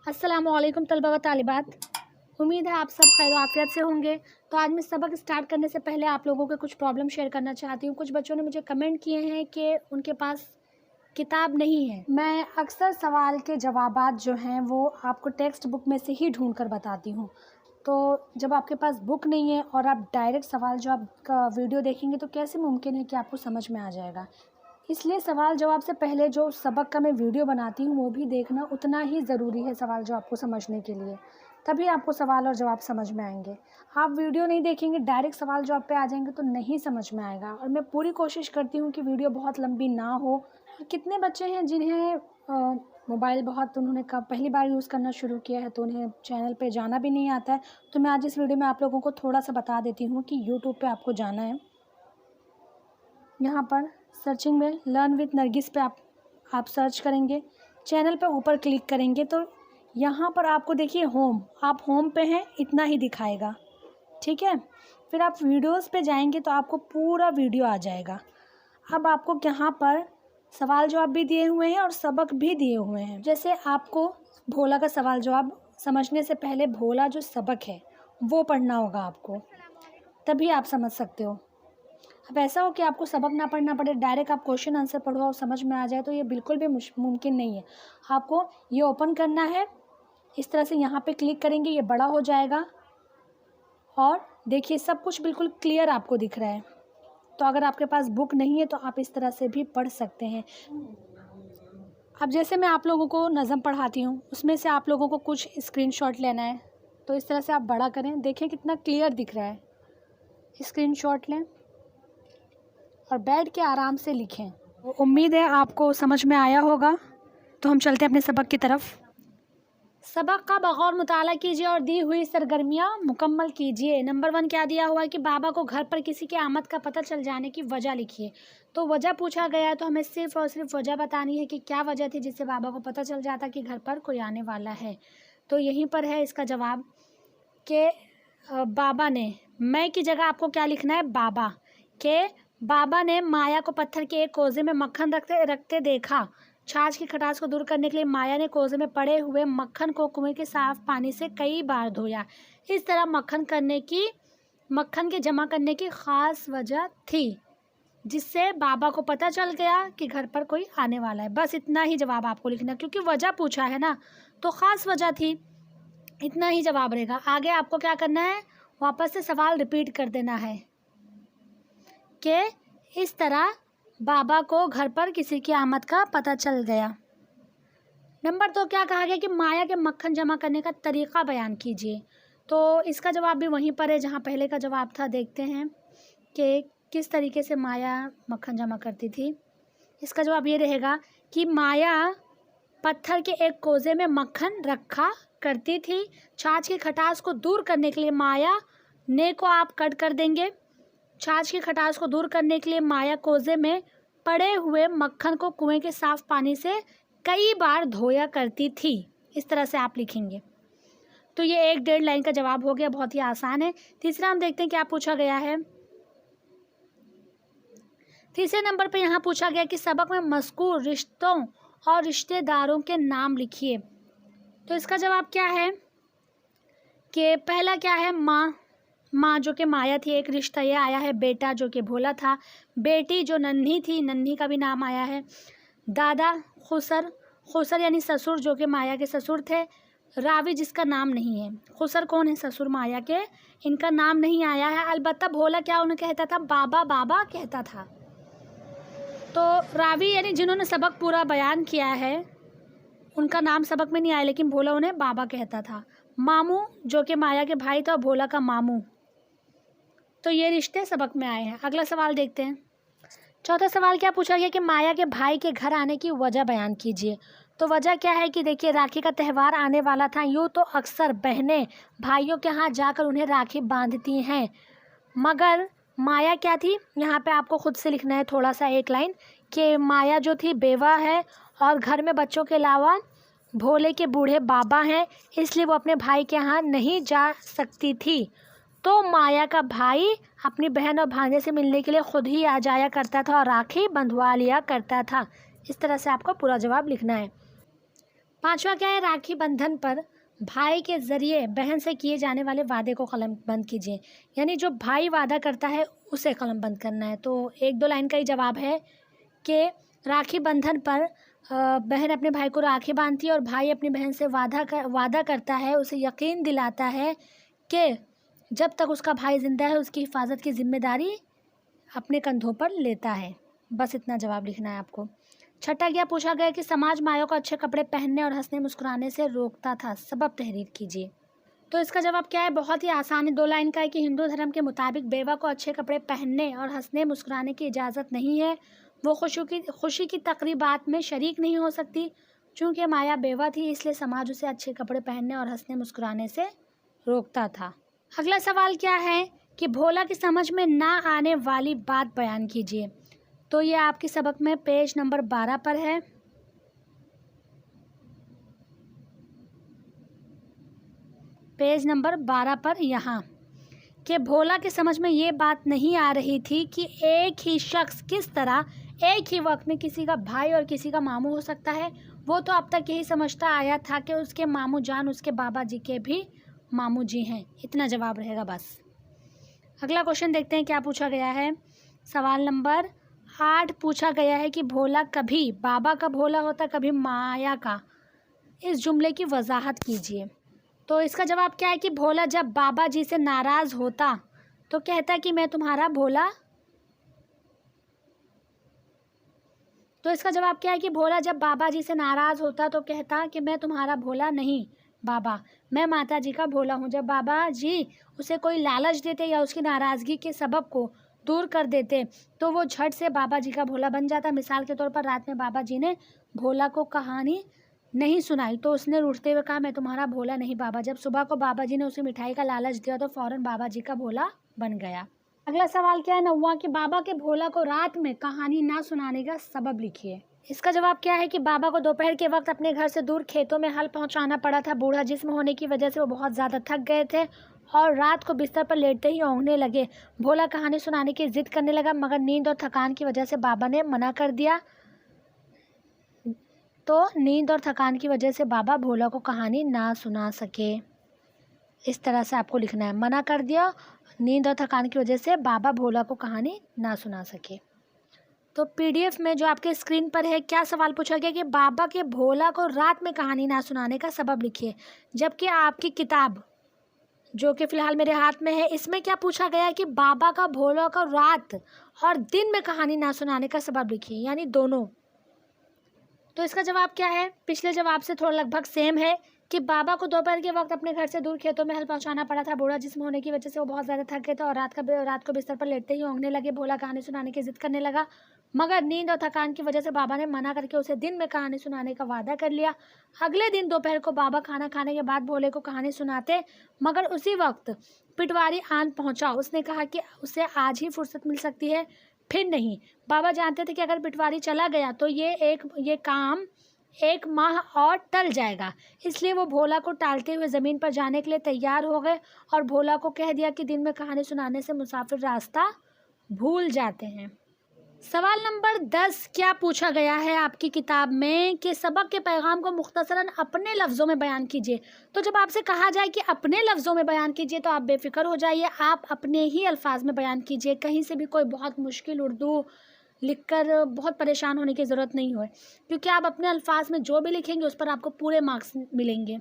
अस्सलामुअलैकुम तलबा व तालिबात। उम्मीद है आप सब खैर आफियत से होंगे। तो आज मैं सबक स्टार्ट करने से पहले आप लोगों के कुछ प्रॉब्लम शेयर करना चाहती हूँ। कुछ बच्चों ने मुझे कमेंट किए हैं कि उनके पास किताब नहीं है। मैं अक्सर सवाल के जवाबात जो हैं वो आपको टेक्स्ट बुक में से ही ढूंढ कर बताती हूँ। तो जब आपके पास बुक नहीं है और आप डायरेक्ट सवाल जवाब का वीडियो देखेंगे तो कैसे मुमकिन है कि आपको समझ में आ जाएगा। इसलिए सवाल जवाब से पहले जो सबक का मैं वीडियो बनाती हूँ वो भी देखना उतना ही ज़रूरी है सवाल जवाब को समझने के लिए। तभी आपको सवाल और जवाब समझ में आएंगे। आप वीडियो नहीं देखेंगे, डायरेक्ट सवाल जवाब पे आ जाएंगे तो नहीं समझ में आएगा। और मैं पूरी कोशिश करती हूँ कि वीडियो बहुत लंबी ना हो। कितने बच्चे हैं जिन्हें मोबाइल बहुत उन्होंने पहली बार यूज़ करना शुरू किया है तो उन्हें चैनल पे जाना भी नहीं आता है। तो मैं आज इस वीडियो में आप लोगों को थोड़ा सा बता देती हूँ कि यूट्यूब पे आपको जाना है। यहाँ पर सर्चिंग में लर्न विथ नरगिस पे आप सर्च करेंगे। चैनल पे ऊपर क्लिक करेंगे तो यहाँ पर आपको देखिए होम, आप होम पे हैं इतना ही दिखाएगा, ठीक है। फिर आप वीडियोस पे जाएंगे तो आपको पूरा वीडियो आ जाएगा। अब आपको यहाँ पर सवाल जवाब भी दिए हुए हैं और सबक भी दिए हुए हैं। जैसे आपको भोला का सवाल जवाब समझने से पहले भोला जो सबक है वो पढ़ना होगा आपको, तभी आप समझ सकते हो। अब ऐसा हो कि आपको सबक ना पढ़ना पड़े, डायरेक्ट आप क्वेश्चन आंसर पढ़ो और समझ में आ जाए तो ये बिल्कुल भी मुमकिन नहीं है। आपको ये ओपन करना है, इस तरह से यहाँ पे क्लिक करेंगे, ये बड़ा हो जाएगा और देखिए सब कुछ बिल्कुल क्लियर आपको दिख रहा है। तो अगर आपके पास बुक नहीं है तो आप इस तरह से भी पढ़ सकते हैं। अब जैसे मैं आप लोगों को नज़म पढ़ाती हूँ उसमें से आप लोगों को कुछ स्क्रीनशॉट लेना है तो इस तरह से आप बड़ा करें, देखें कितना क्लियर दिख रहा है। स्क्रीनशॉट लें और बैठ के आराम से लिखें। उम्मीद है आपको समझ में आया होगा। तो हम चलते हैं अपने सबक की तरफ। सबक का बगौर मुताला कीजिए और दी हुई सरगर्मियाँ मुकम्मल कीजिए। नंबर 1 क्या दिया हुआ है कि बाबा को घर पर किसी की आमद का पता चल जाने की वजह लिखिए। तो वजह पूछा गया है तो हमें सिर्फ़ और सिर्फ वजह बतानी है कि क्या वजह थी जिससे बाबा को पता चल जाता कि घर पर कोई आने वाला है। तो यहीं पर है इसका जवाब कि बाबा ने, मैं की जगह आपको क्या लिखना है, बाबा के बाबा ने माया को पत्थर के एक कोजे में मक्खन रखते देखा। छाछ की खटास को दूर करने के लिए माया ने कोजे में पड़े हुए मक्खन को कुएं के साफ पानी से कई बार धोया। इस तरह मक्खन के जमा करने की ख़ास वजह थी जिससे बाबा को पता चल गया कि घर पर कोई आने वाला है। बस इतना ही जवाब आपको लिखना, क्योंकि वजह पूछा है ना तो ख़ास वजह थी, इतना ही जवाब रहेगा। आगे आपको क्या करना है, वापस से सवाल रिपीट कर देना है कि इस तरह बाबा को घर पर किसी की आमद का पता चल गया। नंबर 2 क्या कहा गया कि माया के मक्खन जमा करने का तरीक़ा बयान कीजिए। तो इसका जवाब भी वहीं पर है जहाँ पहले का जवाब था। देखते हैं कि किस तरीके से माया मक्खन जमा करती थी। इसका जवाब ये रहेगा कि माया पत्थर के एक कोजे में मक्खन रखा करती थी। छाछ की खटास को दूर करने के लिए माया ने को आप कट कर देंगे। छाछ की खटास को दूर करने के लिए माया कोजे में पड़े हुए मक्खन को कुएं के साफ पानी से कई बार धोया करती थी। इस तरह से आप लिखेंगे। तो ये 1-1.5 लाइन का जवाब हो गया, बहुत ही आसान है। तीसरा हम देखते हैं क्या पूछा गया है। तीसरे नंबर पे यहाँ पूछा गया कि सबक में मज़कूर रिश्तों और रिश्तेदारों के नाम लिखिए। तो इसका जवाब क्या है कि पहला क्या है, माँ जो कि माया थी, एक रिश्ता ये आया है। बेटा जो कि भोला था, बेटी जो नन्ही थी, नन्ही का भी नाम आया है। दादा खुसर यानी ससुर जो कि माया के ससुर थे। रावी जिसका नाम नहीं है। खुसर कौन है, ससुर माया के, इनका नाम नहीं आया है। अलबत्ता भोला क्या उन्हें कहता था, बाबा बाबा कहता था। तो रावी यानी जिन्होंने सबक पूरा बयान किया है उनका नाम सबक में नहीं आया, लेकिन भोला उन्हें बाबा कहता था। मामू जो कि माया के भाई था, भोला का मामू। तो ये रिश्ते सबक में आए हैं। अगला सवाल देखते हैं। चौथा सवाल क्या पूछा गया कि माया के भाई के घर आने की वजह बयान कीजिए। तो वजह क्या है कि देखिए राखी का त्यौहार आने वाला था। यूँ तो अक्सर बहनें भाइयों के यहाँ जाकर उन्हें राखी बांधती हैं, मगर माया क्या थी, यहाँ पे आपको खुद से लिखना है थोड़ा सा 1 लाइन कि माया जो थी बेवा है और घर में बच्चों के अलावा भोले के बूढ़े बाबा हैं, इसलिए वो अपने भाई के यहाँ नहीं जा सकती थी। तो माया का भाई अपनी बहन और भांजे से मिलने के लिए खुद ही आ जाया करता था और राखी बंधवा लिया करता था। इस तरह से आपको पूरा जवाब लिखना है। 5वां क्या है, राखी बंधन पर भाई के ज़रिए बहन से किए जाने वाले वादे को कलमबंद कीजिए। यानी जो भाई वादा करता है उसे कलमबंद करना है। तो 1-2 लाइन का ही जवाब है कि राखी बंधन पर बहन अपने भाई को राखी बांधती है और भाई अपनी बहन से वादा करता है, उसे यकीन दिलाता है कि जब तक उसका भाई ज़िंदा है उसकी हिफाजत की जिम्मेदारी अपने कंधों पर लेता है। बस इतना जवाब लिखना है आपको। 6ठा क्या पूछा गया कि समाज माया को अच्छे कपड़े पहनने और हंसने मुस्कुराने से रोकता था, सबब तहरीर कीजिए। तो इसका जवाब क्या है, बहुत ही आसान है, 2 लाइन का है कि हिंदू धर्म के मुताबिक बेवा को अच्छे कपड़े पहनने और हंसने मुस्कुराने की इजाज़त नहीं है। वो खुशी की तकरीबात में शरीक नहीं हो सकती। चूँकि माया बेवा थी इसलिए समाज उसे अच्छे कपड़े पहनने और हंसने मुस्कुराने से रोकता था। अगला सवाल क्या है कि भोला की समझ में ना आने वाली बात बयान कीजिए। तो ये आपके सबक में पेज नंबर 12 पर है। पेज नंबर 12 पर यहाँ कि भोला की समझ में ये बात नहीं आ रही थी कि एक ही शख्स किस तरह एक ही वक्त में किसी का भाई और किसी का मामू हो सकता है। वो तो अब तक यही समझता आया था कि उसके मामू जान उसके बाबा जी के भी मामू जी हैं। इतना जवाब रहेगा बस। अगला क्वेश्चन देखते हैं क्या पूछा गया है। सवाल नंबर 8 पूछा गया है कि भोला कभी बाबा का भोला होता कभी माया का। इस जुमले की वजाहत कीजिए। तो इसका जवाब क्या है कि भोला जब बाबा जी से नाराज़ होता तो कहता कि मैं तुम्हारा भोला। तो इसका जवाब क्या है कि भोला जब बाबा जी से नाराज़ होता तो कहता कि मैं तुम्हारा भोला नहीं बाबा, मैं माता जी का भोला हूँ। जब बाबा जी उसे कोई लालच देते या उसकी नाराज़गी के सबब को दूर कर देते तो वो झट से बाबा जी का भोला बन जाता। मिसाल के तौर पर रात में बाबा जी ने भोला को कहानी नहीं सुनाई तो उसने रूठते हुए कहा मैं तुम्हारा भोला नहीं बाबा। जब सुबह को बाबा जी ने उसे मिठाई का लालच दिया तो फौरन बाबा जी का भोला बन गया। अगला सवाल क्या है 9वां कि बाबा के भोला को रात में कहानी ना सुनाने का सबब लिखिए। इसका जवाब क्या है कि बाबा को दोपहर के वक्त अपने घर से दूर खेतों में हल पहुंचाना पड़ा था। बूढ़ा जिस्म होने की वजह से वो बहुत ज़्यादा थक गए थे और रात को बिस्तर पर लेटते ही औंधने लगे। भोला कहानी सुनाने की जिद करने लगा मगर नींद और थकान की वजह से बाबा ने मना कर दिया। तो नींद और थकान की वजह से बाबा भोला को कहानी ना सुना सके। इस तरह से आपको लिखना है, मना कर दिया, नींद और थकान की वजह से बाबा भोला को कहानी ना सुना सके। तो पीडीएफ में जो आपके स्क्रीन पर है क्या सवाल पूछा गया कि बाबा के भोला को रात में कहानी ना सुनाने का सबब लिखिए। जबकि आपकी किताब जो कि फ़िलहाल मेरे हाथ में है इसमें क्या पूछा गया है कि बाबा का भोला को रात और दिन में कहानी ना सुनाने का सबब लिखिए, यानी दोनों। तो इसका जवाब क्या है, पिछले जवाब से थोड़ा लगभग सेम है कि बाबा को दोपहर के वक्त अपने घर से दूर खेतों में हल पहुंचाना पड़ा था। बूढ़ा जिस्म होने की वजह से वो बहुत ज़्यादा थक गए थे और रात को बिस्तर पर लेटते ही औंधने लगे। भोला कहानी सुनाने की जिद करने लगा मगर नींद और थकान की वजह से बाबा ने मना करके उसे दिन में कहानी सुनाने का वादा कर लिया। अगले दिन दोपहर को बाबा खाना खाने के बाद भोले को कहानी सुनाते मगर उसी वक्त पिटवारी आन पहुंचा। उसने कहा कि उसे आज ही फुर्सत मिल सकती है, फिर नहीं। बाबा जानते थे कि अगर पिटवारी चला गया तो ये काम 1 माह और टल जाएगा, इसलिए वो भोला को टालते हुए ज़मीन पर जाने के लिए तैयार हो गए और भोला को कह दिया कि दिन में कहानी सुनाने से मुसाफिर रास्ता भूल जाते हैं। सवाल नंबर 10 क्या पूछा गया है आपकी किताब में कि सबक के पैगाम को मुख्तसरन अपने लफ्ज़ों में बयान कीजिए। तो जब आपसे कहा जाए कि अपने लफ्ज़ों में बयान कीजिए तो आप बेफिक्र हो जाइए, आप अपने ही अल्फाज में बयान कीजिए। कहीं से भी कोई बहुत मुश्किल उर्दू लिखकर बहुत परेशान होने की ज़रूरत नहीं हो, क्योंकि आप अपने अल्फाज में जो भी लिखेंगे उस पर आपको पूरे मार्क्स मिलेंगे।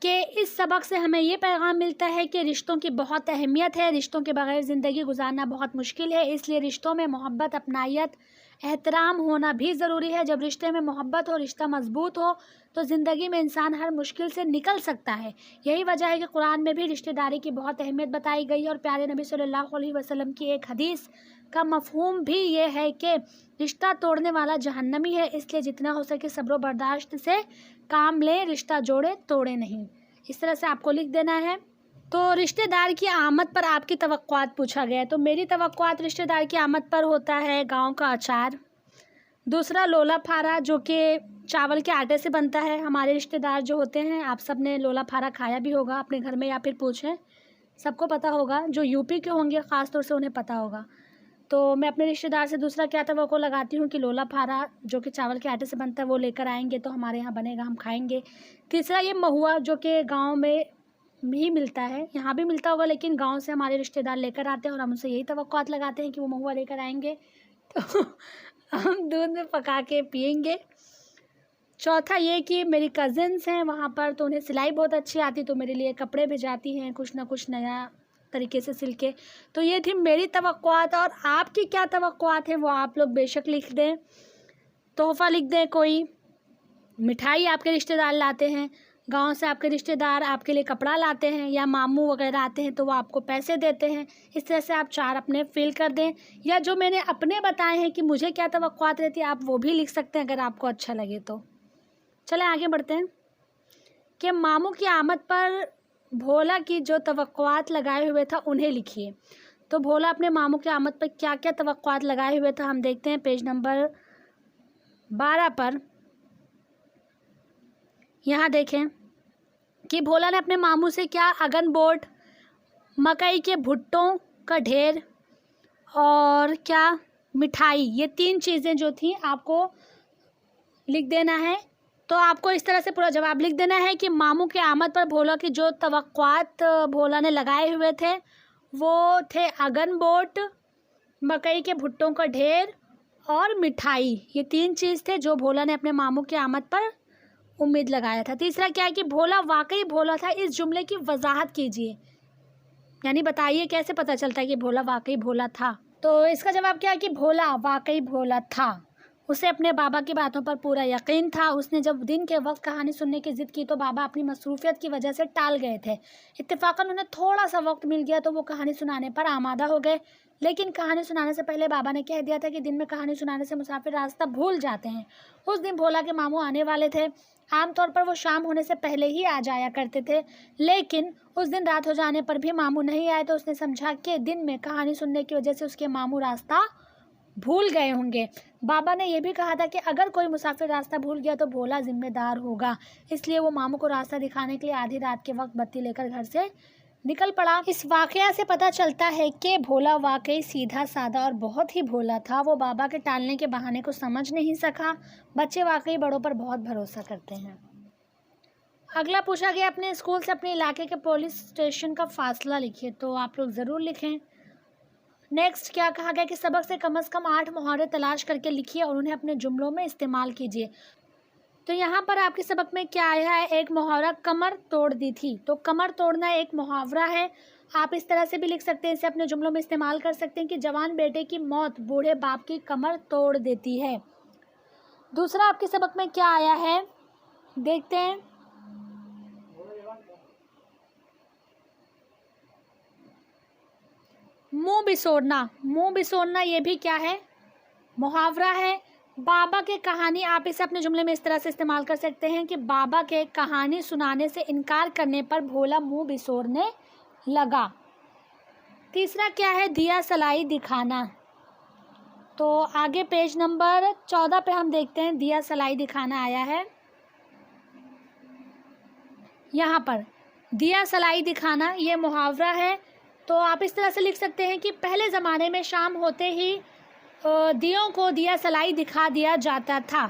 कि इस सबक से हमें ये पैगाम मिलता है कि रिश्तों की बहुत अहमियत है, रिश्तों के बगैर ज़िंदगी गुजारना बहुत मुश्किल है, इसलिए रिश्तों में मोहब्बत, अपनायत, एहतराम होना भी ज़रूरी है। जब रिश्ते में मोहब्बत हो, रिश्ता मजबूत हो तो ज़िंदगी में इंसान हर मुश्किल से निकल सकता है। यही वजह है कि कुरान में भी रिश्तेदारी की बहुत अहमियत बताई गई है और प्यारे नबी सल्लल्लाहु अलैहि वसल्लम की एक हदीस का मफहूम भी ये है कि रिश्ता तोड़ने वाला जहन्नमी है, इसलिए जितना हो सके सब्र बर्दाश्त से काम लें, रिश्ता जोड़े तोड़े नहीं। इस तरह से आपको लिख देना है। तो रिश्तेदार की आमद पर आपकी तवक्कुआत पूछा गया है। तो मेरी तवक्कुआत रिश्तेदार की आमद पर होता है गांव का अचार, दूसरा लोला फारा जो कि चावल के आटे से बनता है। हमारे रिश्तेदार जो होते हैं, आप सब ने लोला फारा खाया भी होगा अपने घर में या फिर पूछें, सबको पता होगा। जो यूपी के होंगे ख़ास तौर से उन्हें पता होगा। तो मैं अपने रिश्तेदार से दूसरा क्या तवक्को लगाती हूँ कि लोला फारा जो कि चावल के आटे से बनता है वो लेकर आएंगे तो हमारे यहाँ बनेगा, हम खाएंगे। तीसरा ये महुआ जो कि गांव में भी मिलता है, यहाँ भी मिलता होगा लेकिन गांव से हमारे रिश्तेदार लेकर आते हैं और हम उनसे यही तवक्कुआत लगाते हैं कि वो महुआ लेकर आएंगे तो हम दूध में पका के पियेंगे। चौथा ये कि मेरी कज़िन्स हैं वहाँ पर, तो उन्हें सिलाई बहुत अच्छी आती, तो मेरे लिए कपड़े भिजाती हैं कुछ ना कुछ नया तरीके से सिल के। तो ये थी मेरी तवक्कुआत, और आपकी क्या तवक्कुआत है वो आप लोग बेशक लिख दें। तोहफ़ा लिख दें, कोई मिठाई आपके रिश्तेदार लाते हैं, गांव से आपके रिश्तेदार आपके लिए कपड़ा लाते हैं, या मामू वगैरह आते हैं तो वो आपको पैसे देते हैं। इस तरह से आप 4 अपने फिल कर दें, या जो मैंने अपने बताए हैं कि मुझे क्या तवक्कुआत रहती है आप वो भी लिख सकते हैं अगर आपको अच्छा लगे तो। चलें आगे बढ़ते हैं कि मामू की आमद पर भोला की जो तवक्कुआत लगाए हुए था उन्हें लिखिए। तो भोला अपने मामू की आमद पर क्या क्या तवक्कुआत लगाए हुए था हम देखते हैं पेज नंबर 12 पर। यहाँ देखें कि भोला ने अपने मामू से क्या अगन बोट, मकई के भुट्टों का ढेर और क्या मिठाई, ये 3 चीज़ें जो थी आपको लिख देना है। तो आपको इस तरह से पूरा जवाब लिख देना है कि मामू के आमद पर भोला की जो तवक्कुआत भोला ने लगाए हुए थे वो थे अगन बोट, मकई के भुट्टों का ढेर और मिठाई। ये 3 चीज़ थे जो भोला ने अपने मामू के आमद पर उम्मीद लगाया था। तीसरा क्या है कि भोला वाकई भोला था, इस जुमले की वजाहत कीजिए, यानी बताइए कैसे पता चलता है कि भोला वाकई भोला था। तो इसका जवाब क्या है कि भोला वाकई भोला था, उसे अपने बाबा की बातों पर पूरा यकीन था। उसने जब दिन के वक्त कहानी सुनने की ज़िद की तो बाबा अपनी मसरूफियत की वजह से टाल गए थे। इत्तेफाकन उन्हें थोड़ा सा वक्त मिल गया तो वो कहानी सुनाने पर आमादा हो गए, लेकिन कहानी सुनाने से पहले बाबा ने कह दिया था कि दिन में कहानी सुनाने से मुसाफिर रास्ता भूल जाते हैं। उस दिन भोला के मामू आने वाले थे। आमतौर पर वो शाम होने से पहले ही आ जाया करते थे, लेकिन उस दिन रात हो जाने पर भी मामू नहीं आए तो उसने समझा कि दिन में कहानी सुनने की वजह से उसके मामू रास्ता भूल गए होंगे। बाबा ने यह भी कहा था कि अगर कोई मुसाफिर रास्ता भूल गया तो भोला जिम्मेदार होगा, इसलिए वो मामू को रास्ता दिखाने के लिए आधी रात के वक्त बत्ती लेकर घर से निकल पड़ा। इस वाकया से पता चलता है कि भोला वाकई सीधा साधा और बहुत ही भोला था। वो बाबा के टालने के बहाने को समझ नहीं सका। बच्चे वाकई बड़ों पर बहुत भरोसा करते हैं। अगला पूछा गया अपने स्कूल से अपने इलाके के पुलिस स्टेशन का फासला लिखिए, तो आप लोग ज़रूर लिखें। नेक्स्ट क्या कहा गया कि सबक से कम 8 मुहावरे तलाश करके लिखिए और उन्हें अपने जुमलों में इस्तेमाल कीजिए। तो यहाँ पर आपके सबक में क्या आया है, एक मुहावरा कमर तोड़ दी थी। तो कमर तोड़ना एक मुहावरा है, आप इस तरह से भी लिख सकते हैं, इसे अपने जुमलों में इस्तेमाल कर सकते हैं कि जवान बेटे की मौत बूढ़े बाप की कमर तोड़ देती है। दूसरा आपके सबक में क्या आया है देखते हैं। मुंह बिसोड़ना, मुंह बिसोड़ना ये भी क्या है, मुहावरा है। बाबा के कहानी, आप इसे अपने जुमले में इस तरह से इस्तेमाल कर सकते हैं कि बाबा के कहानी सुनाने से इनकार करने पर भोला मुंह बिसोड़ने लगा। तीसरा क्या है, दिया सलाई दिखाना। तो आगे पेज नंबर 14 पे हम देखते हैं दिया सलाई दिखाना आया है। यहाँ पर दिया सलाई दिखाना ये मुहावरा है। तो आप इस तरह से लिख सकते हैं कि पहले ज़माने में शाम होते ही दियों को दिया सलाई दिखा दिया जाता था।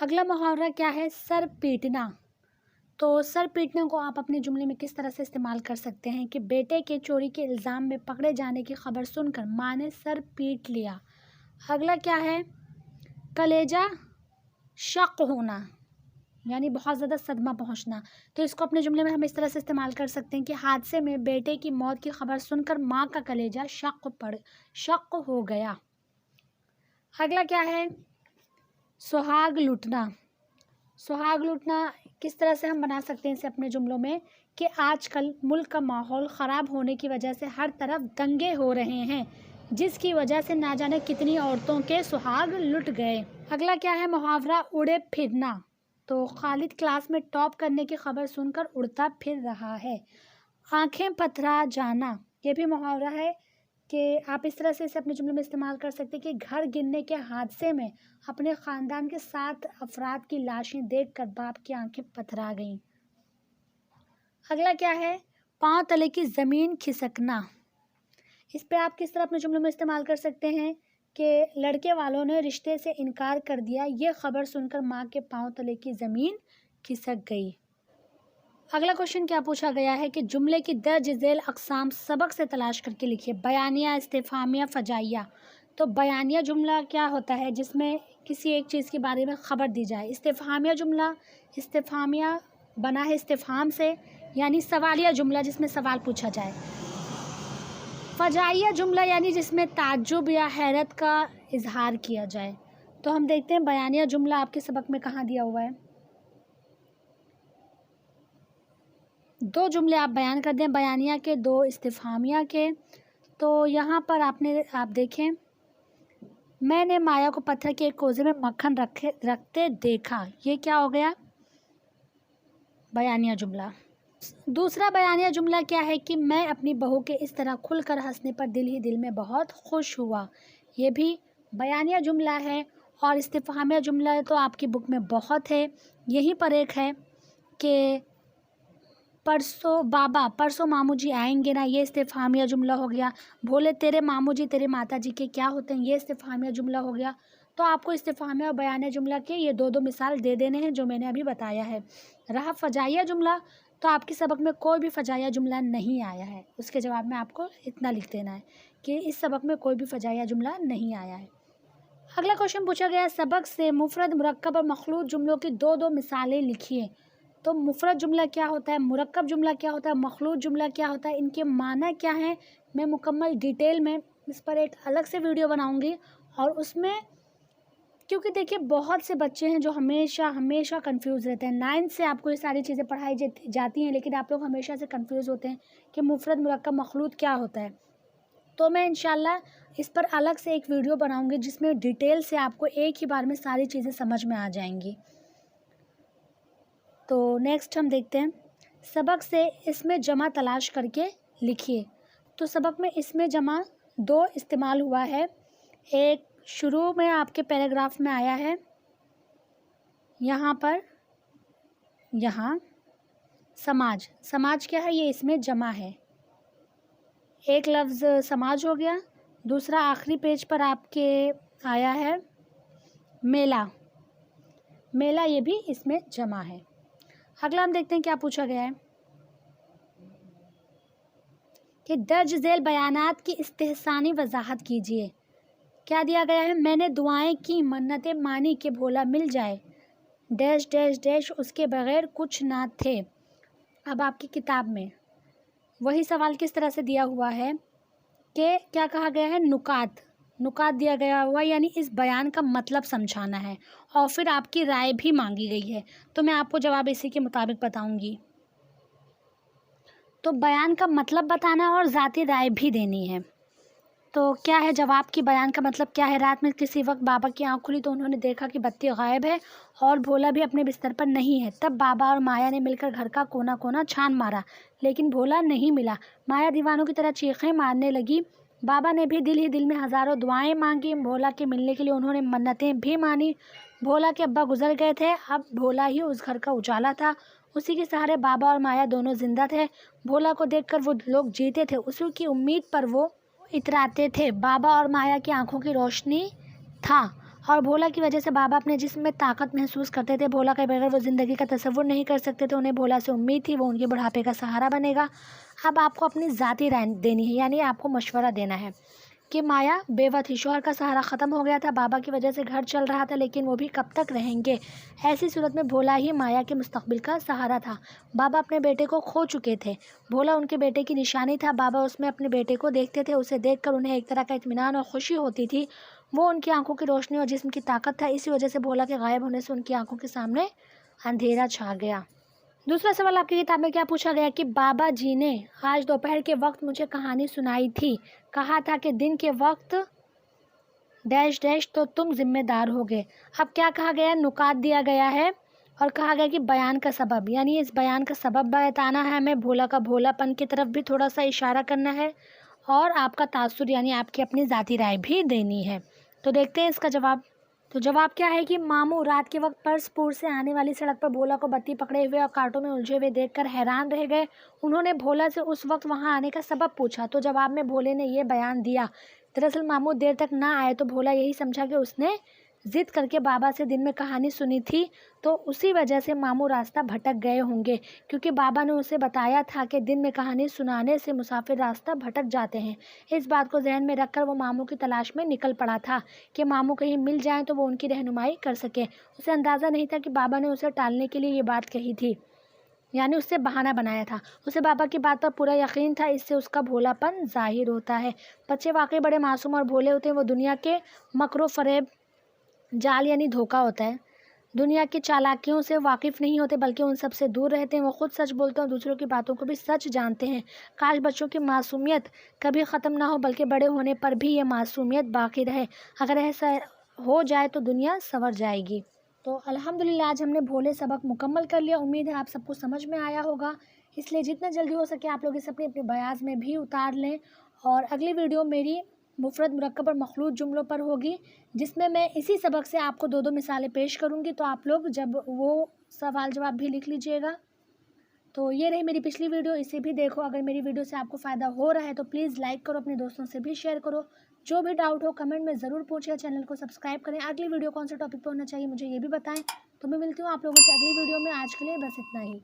अगला मुहावरा क्या है, सर पीटना। तो सर पीटने को आप अपने जुमले में किस तरह से इस्तेमाल कर सकते हैं कि बेटे के चोरी के इल्ज़ाम में पकड़े जाने की खबर सुनकर माँ ने सर पीट लिया। अगला क्या है, कलेजा शक होना, यानी बहुत ज़्यादा सदमा पहुंचना। तो इसको अपने जुमले में हम इस तरह से इस्तेमाल कर सकते हैं कि हादसे में बेटे की मौत की खबर सुनकर माँ का कलेजा शक हो गया। अगला क्या है, सुहाग लुटना। सुहाग लुटना किस तरह से हम बना सकते हैं इसे अपने जुमलों में कि आजकल मुल्क का माहौल ख़राब होने की वजह से हर तरफ दंगे हो रहे हैं, जिसकी वजह से ना जाने कितनी औरतों के सुहाग लुट गए। अगला क्या है, मुहावरा उड़े फिरना। तो खालिद क्लास में टॉप करने की खबर सुनकर उड़ता फिर रहा है। आंखें पथरा जाना, ये भी मुहावरा है कि आप इस तरह से इसे अपने जुमले में इस्तेमाल कर सकते हैं कि घर गिरने के हादसे में अपने ख़ानदान के 7 अफराद की लाशें देखकर बाप की आंखें पथरा गईं। अगला क्या है, पाँव तले की ज़मीन खिसकना। इस पे आप किस तरह अपने जुमलों में इस्तेमाल कर सकते हैं कि लड़के वालों ने रिश्ते से इनकार कर दिया। ये खबर सुनकर माँ के पांव तले की ज़मीन खिसक गई। अगला क्वेश्चन क्या पूछा गया है कि जुमले की दर्ज झेल अक़साम सबक से तलाश करके लिखिए। बयानिया, इस्तिफ़हामिया, फ़जाइया। तो बयानिया जुमला क्या होता है? जिसमें किसी एक चीज़ के बारे में ख़बर दी जाए। इस्तिफ़हामिया जुमला, इस्तिफ़हामिया बना है इस्तिफ़हाम से, यानी सवालिया जुमला जिसमें सवाल पूछा जाए। फ़जाइया जुमला यानी जिसमें ताज्जुब या हैरत का इजहार किया जाए। तो हम देखते हैं बयानिया जुमला आपके सबक में कहाँ दिया हुआ है। 2 जुमले आप बयान कर दें, बयानिया के, 2 इस्तिफ़हामिया के। तो यहाँ पर आप देखें, मैंने माया को पत्थर के एक कोज़े में मक्खन रखते देखा। ये क्या हो गया? बयानिया जुमला। दूसरा बयानिया जुमला क्या है कि मैं अपनी बहू के इस तरह खुलकर हंसने पर दिल ही दिल में बहुत खुश हुआ। ये भी बयानिया जुमला है। और इस्तिफ़हामिया जुमला तो आपकी बुक में बहुत है। यहीं पर एक है कि परसों मामू जी आएंगे ना, ये इस्तिफ़हामिया जुमला हो गया। भोले तेरे मामू जी तेरे माता जी के क्या होते हैं, ये इस्तिफ़हामिया जुमला हो गया। तो आपको इस्तिफ़हामिया और बयानिया जुमला के ये 2 मिसाल दे देने हैं जो मैंने अभी बताया है। रहा फ़जाइया जुमला, तो आपके सबक में कोई भी फ़जाइया जुमला नहीं आया है। उसके जवाब में आपको इतना लिख देना है कि इस सबक में कोई भी फ़जाइया जुमला नहीं आया है। अगला क्वेश्चन पूछा गया, सबक से मुफ़रद, मुरक्कब और मखलूत जुमलों की 2 मिसालें लिखिए। तो मुफ़रद जुमला क्या होता है, मुरक्कब जुमला क्या होता है, मखलूत जुमला क्या होता है, इनके माना क्या है, मैं मुकम्मल डिटेल में इस पर एक अलग से वीडियो बनाऊंगी। और उसमें क्योंकि देखिए बहुत से बच्चे हैं जो हमेशा कंफ्यूज रहते हैं। 9th से आपको ये सारी चीज़ें पढ़ाई जाती हैं, लेकिन आप लोग हमेशा से कंफ्यूज होते हैं कि मुफ़रद, मुरक्कब, मखलूत क्या होता है। तो मैं इंशाल्लाह इस पर अलग से एक वीडियो बनाऊंगी जिसमें डिटेल से आपको एक ही बार में सारी चीज़ें समझ में आ जाएंगी। तो नेक्स्ट हम देखते हैं, सबक से इसमें जमा तलाश करके लिखिए। तो सबक में इसमें जमा 2 इस्तेमाल हुआ है। एक शुरू में आपके पैराग्राफ में आया है, यहाँ पर, यहाँ समाज क्या है, ये इसमें जमा है। एक लफ्ज़ समाज हो गया। दूसरा आखिरी पेज पर आपके आया है मेला, ये भी इसमें जमा है। अगला हम देखते हैं क्या पूछा गया है कि दर्ज झेल बयानात की इस्तेहसानी वजाहत कीजिए। क्या दिया गया है, मैंने दुआएं की, मन्नतें मानी कि भोला मिल जाए, डैश डैश डैश उसके बगैर कुछ ना थे। अब आपकी किताब में वही सवाल किस तरह से दिया हुआ है कि क्या कहा गया है, नुकात दिया गया हुआ, यानी इस बयान का मतलब समझाना है और फिर आपकी राय भी मांगी गई है। तो मैं आपको जवाब इसी के मुताबिक बताऊंगी। तो बयान का मतलब बताना और ज़ाती राय भी देनी है। तो क्या है जवाब की बयान का मतलब क्या है, रात में किसी वक्त बाबा की आँख खुली तो उन्होंने देखा कि बत्ती गायब है और भोला भी अपने बिस्तर पर नहीं है। तब बाबा और माया ने मिलकर घर का कोना कोना छान मारा, लेकिन भोला नहीं मिला। माया दीवानों की तरह चीखें मारने लगी। बाबा ने भी दिल ही दिल में हज़ारों दुआएं मांगी। भोला के मिलने के लिए उन्होंने मन्नतें भी मानी। भोला के अब्बा गुजर गए थे, अब भोला ही उस घर का उजाला था। उसी के सहारे बाबा और माया दोनों जिंदा थे। भोला को देखकर वो लोग जीते थे, उसी की उम्मीद पर वो इतराते थे। बाबा और माया की आंखों की रोशनी था और भोला की वजह से बाबा अपने जिस्म में ताकत महसूस करते थे। भोला के बगैर वो ज़िंदगी का तसव्वुर नहीं कर सकते थे। उन्हें भोला से उम्मीद थी वो उनके बुढ़ापे का सहारा बनेगा। अब आपको अपनी ज़ाती राय देनी है, यानी आपको मशवरा देना है कि माया बेवा थी, शौहर का सहारा ख़त्म हो गया था, बाबा की वजह से घर चल रहा था, लेकिन वो भी कब तक रहेंगे। ऐसी सूरत में भोला ही माया के मुस्तकबिल का सहारा था। बाबा अपने बेटे को खो चुके थे, भोला उनके बेटे की निशानी था। बाबा उसमें अपने बेटे को देखते थे, उसे देखकर उन्हें एक तरह का इत्मीनान और खुशी होती थी। वो उनकी आंखों की रोशनी और जिस्म की ताकत था। इसी वजह से भोला के गायब होने से उनकी आंखों के सामने अंधेरा छा गया। दूसरा सवाल आपकी किताब में क्या पूछा गया कि बाबा जी ने आज दोपहर के वक्त मुझे कहानी सुनाई थी, कहा था कि दिन के वक्त डैश डैश तो तुम जिम्मेदार होगे। अब क्या कहा गया, नुकात दिया गया है और कहा गया कि बयान का सबब, यानी इस बयान का सबब बताना है हमें। भोला का भोलापन की तरफ भी थोड़ा सा इशारा करना है और आपका तासुर यानी आपकी अपनी ज़ाती राय भी देनी है। तो देखते हैं इसका जवाब। तो जवाब क्या है कि मामू रात के वक्त परसपुर से आने वाली सड़क पर भोला को बत्ती पकड़े हुए और कांटों में उलझे हुए देखकर हैरान रह गए। उन्होंने भोला से उस वक्त वहां आने का सबब पूछा। तो जवाब में भोले ने यह बयान दिया दरअसल मामू देर तक ना आए तो भोला यही समझा कि उसने ज़िद करके बाबा से दिन में कहानी सुनी थी, तो उसी वजह से मामू रास्ता भटक गए होंगे, क्योंकि बाबा ने उसे बताया था कि दिन में कहानी सुनाने से मुसाफिर रास्ता भटक जाते हैं। इस बात को जहन में रखकर वो मामू की तलाश में निकल पड़ा था कि मामू कहीं मिल जाएं तो वो उनकी रहनुमाई कर सके। उसे अंदाज़ा नहीं था कि बाबा ने उसे टालने के लिए ये बात कही थी, यानी उससे बहाना बनाया था। उसे बाबा की बात पर पूरा यकीन था, इससे उसका भोलापन ज़ाहिर होता है। बच्चे वाकई बड़े मासूम और भोले होते हैं। वो दुनिया के मकरो फ़रेब, जाल यानी धोखा होता है, दुनिया की चालाकियों से वाकिफ़ नहीं होते, बल्कि उन सब से दूर रहते हैं। वो खुद सच बोलते हैं और दूसरों की बातों को भी सच जानते हैं। काश बच्चों की मासूमियत कभी ख़त्म ना हो, बल्कि बड़े होने पर भी ये मासूमियत बाकी रहे। अगर ऐसा हो जाए तो दुनिया संवर जाएगी। तो अल्हम्दुलिल्लाह आज हमने भोले सबक मुकम्मल कर लिया। उम्मीद है आप सबको समझ में आया होगा, इसलिए जितना जल्दी हो सके आप लोग इसे अपने अपने बयाज में भी उतार लें। और अगली वीडियो मेरी मुफ़रद, मुरक्कब और मखलूत जुमलों पर होगी, जिसमें मैं इसी सबक से आपको 2-2 मिसालें पेश करूंगी। तो आप लोग जब वो सवाल जवाब भी लिख लीजिएगा। तो ये रही मेरी पिछली वीडियो, इसे भी देखो। अगर मेरी वीडियो से आपको फ़ायदा हो रहा है तो प्लीज़ लाइक करो, अपने दोस्तों से भी शेयर करो। जो भी डाउट हो कमेंट में ज़रूर पूछिए। चैनल को सब्सक्राइब करें। अगली वीडियो कौन से टॉपिक पर होना चाहिए मुझे ये भी बताएं। तो मैं मिलती हूँ आप लोगों से अगली वीडियो में। आज के लिए बस इतना ही।